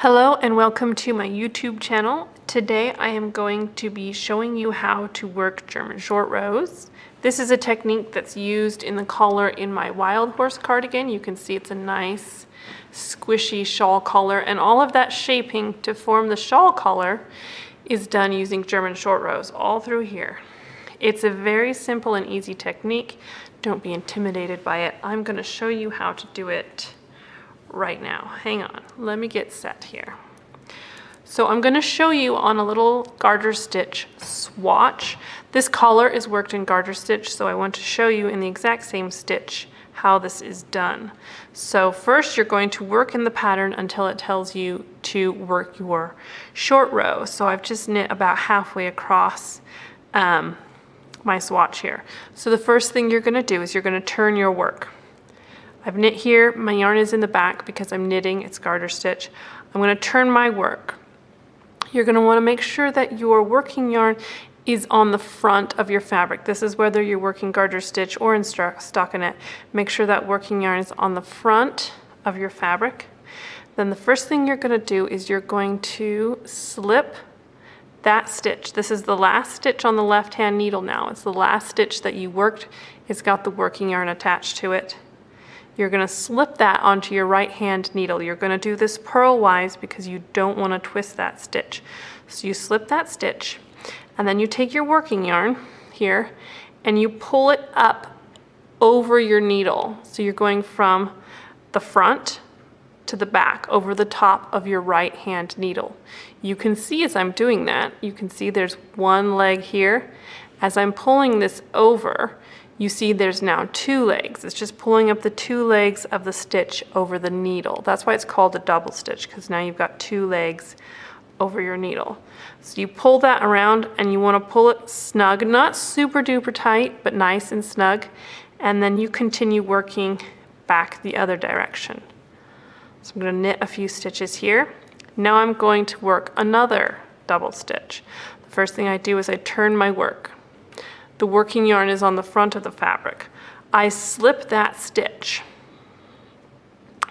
Hello and welcome to my YouTube channel. Today I am going to be showing you how to work German short rows. This is a technique that's used in the collar in my Wild Horse cardigan. You can see it's a nice squishy shawl collar, and all of that shaping to form the shawl collar is done using German short rows all through here. It's a very simple and easy technique. Don't be intimidated by it. I'm going to show you how to do it right now. Hang on, let me get set here. So I'm going to show you on a little garter stitch swatch. This collar is worked in garter stitch, so I want to show you in the exact same stitch how this is done. So first you're going to work in the pattern until it tells you to work your short row. So I've just knit about halfway across my swatch here. So the first thing you're going to do is you're going to turn your work. I've knit here, my yarn is in the back because I'm knitting, it's garter stitch. I'm going to turn my work. You're going to want to make sure that your working yarn is on the front of your fabric. This is whether you're working garter stitch or in stockinette. Make sure that working yarn is on the front of your fabric. Then the first thing you're going to do is you're going to slip that stitch. This is the last stitch on the left hand needle now. It's the last stitch that you worked. It's got the working yarn attached to it. You're going to slip that onto your right hand needle. You're going to do this purlwise because you don't want to twist that stitch. So you slip that stitch, and then you take your working yarn here and you pull it up over your needle. So you're going from the front to the back over the top of your right hand needle. You can see as I'm doing that, you can see there's one leg here. As I'm pulling this over, you see there's now two legs. It's just pulling up the two legs of the stitch over the needle. That's why it's called a double stitch, because now you've got two legs over your needle. So you pull that around and you want to pull it snug, not super duper tight, but nice and snug. And then you continue working back the other direction. So I'm going to knit a few stitches here. Now I'm going to work another double stitch. The first thing I do is I turn my work. The working yarn is on the front of the fabric. I slip that stitch,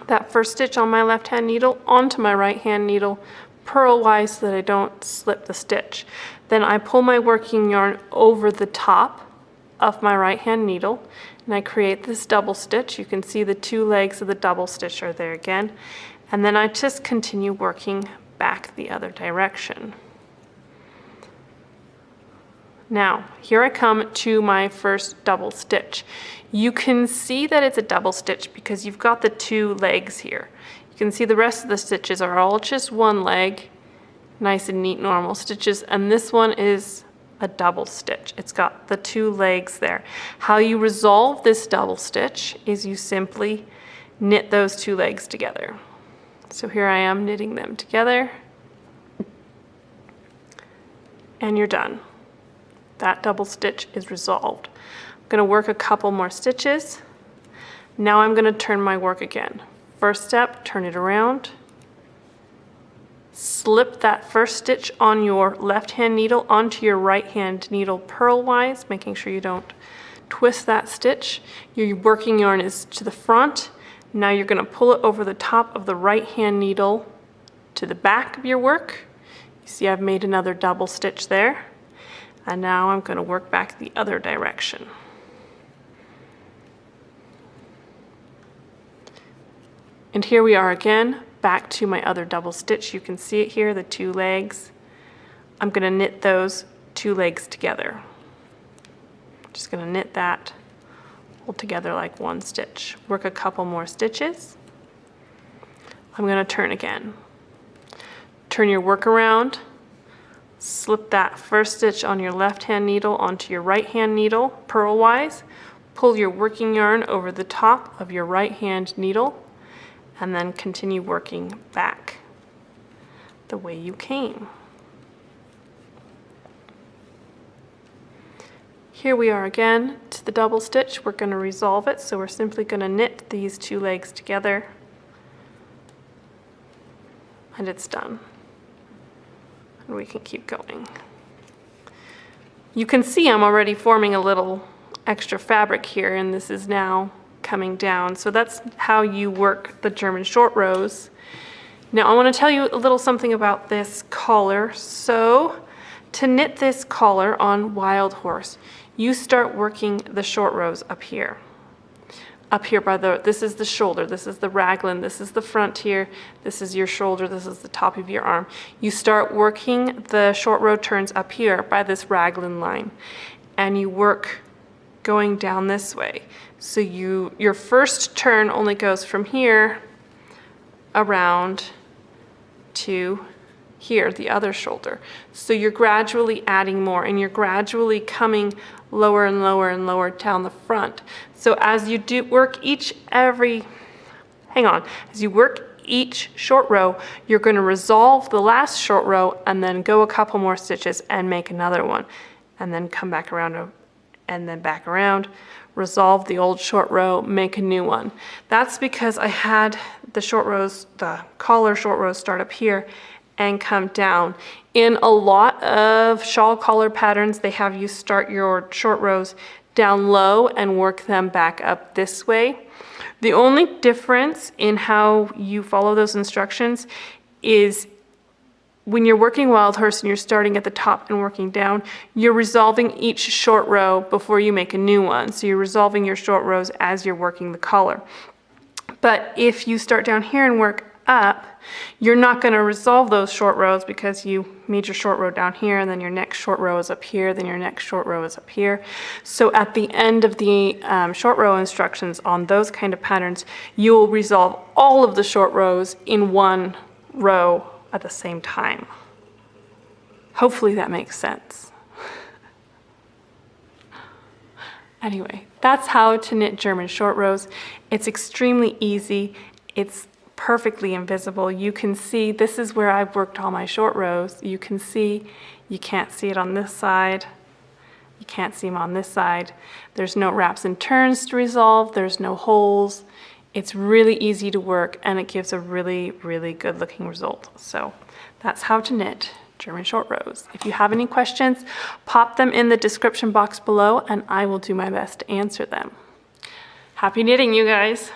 that first stitch on my left hand needle onto my right hand needle, purlwise so that I don't slip the stitch. Then I pull my working yarn over the top of my right hand needle and I create this double stitch. You can see the two legs of the double stitch are there again. And then I just continue working back the other direction. Now, here I come to my first double stitch. You can see that it's a double stitch because you've got the two legs here. You can see the rest of the stitches are all just one leg, nice and neat normal stitches, and this one is a double stitch. It's got the two legs there. How you resolve this double stitch is you simply knit those two legs together. So here I am knitting them together, and you're done. That double stitch is resolved. I'm going to work a couple more stitches. Now I'm going to turn my work again. First step, turn it around. Slip that first stitch on your left hand needle onto your right hand needle purlwise, making sure you don't twist that stitch. Your working yarn is to the front. Now you're going to pull it over the top of the right hand needle to the back of your work. You see I've made another double stitch there. And now I'm going to work back the other direction. And here we are again, back to my other double stitch. You can see it here, the two legs. I'm going to knit those two legs together. Just going to knit that all together like one stitch. Work a couple more stitches. I'm going to turn again. Turn your work around. Slip that first stitch on your left hand needle onto your right hand needle purlwise. Pull your working yarn over the top of your right hand needle and then continue working back the way you came. Here we are again to the double stitch. We're going to resolve it, so we're simply going to knit these two legs together and it's done. We can keep going. You can see I'm already forming a little extra fabric here, and this is now coming down. So that's how you work the German short rows Now I want to tell you a little something about this collar. So to knit this collar on Wild Horse, you start working the short rows up here. Up here by this is the shoulder, this is the raglan, this is the front here, this is your shoulder, this is the top of your arm. You start working the short row turns up here by this raglan line, and you work going down this way. So your first turn only goes from here around to here, the other shoulder. So you're gradually adding more, and you're gradually coming lower and lower and lower down the front. So as you work each short row, you're going to resolve the last short row and then go a couple more stitches and make another one, and then come back around and then back around, resolve the old short row, make a new one. That's because I had the short rows, the collar short rows start up here and come down. In a lot of shawl collar patterns, they have you start your short rows down low and work them back up this way. The only difference in how you follow those instructions is when you're working Wild Horse and you're starting at the top and working down, you're resolving each short row before you make a new one. So you're resolving your short rows as you're working the collar. But if you start down here and work up, you're not going to resolve those short rows because you made your short row down here, and then your next short row is up here, then your next short row is up here. So at the end of the short row instructions on those kind of patterns, you will resolve all of the short rows in one row at the same time. Hopefully that makes sense. Anyway, that's how to knit German short rows. It's extremely easy. It's perfectly invisible. You can see this is where I've worked all my short rows. You can see, you can't see it on this side. You can't see them on this side. There's no wraps and turns to resolve. There's no holes. It's really easy to work, and it gives a really, really good looking result. So that's how to knit German short rows. If you have any questions, pop them in the description box below and I will do my best to answer them. Happy knitting, you guys.